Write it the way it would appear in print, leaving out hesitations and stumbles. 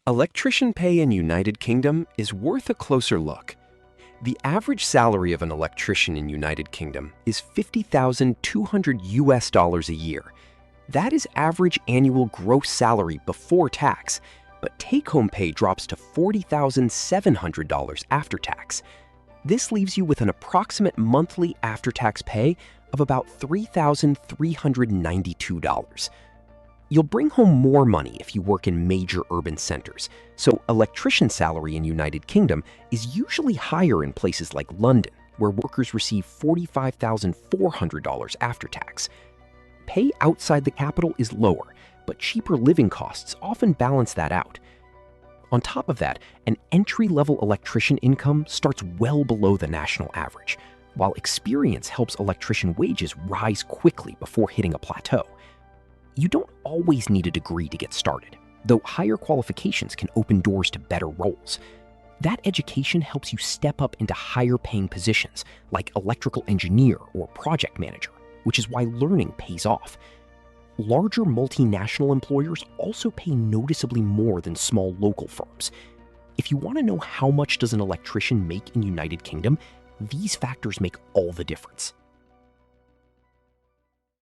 Electrician pay in United Kingdom is worth a closer look. The average salary of an electrician in United Kingdom is $50,200 a year. That is average annual gross salary before tax, but take-home pay drops to $40,700 after tax. This leaves you with an approximate monthly after-tax pay of about $3,392. You'll bring home more money if you work in major urban centers, so electrician salary in United Kingdom is usually higher in places like London, where workers receive $45,400 after tax. Pay outside the capital is lower, but cheaper living costs often balance that out. On top of that, an entry-level electrician income starts well below the national average, while experience helps electrician wages rise quickly before hitting a plateau. You don't always need a degree to get started, though higher qualifications can open doors to better roles. That education helps you step up into higher-paying positions like electrical engineer or project manager, which is why learning pays off. Larger multinational employers also pay noticeably more than small local firms. If you want to know how much does an electrician make in United Kingdom, these factors make all the difference.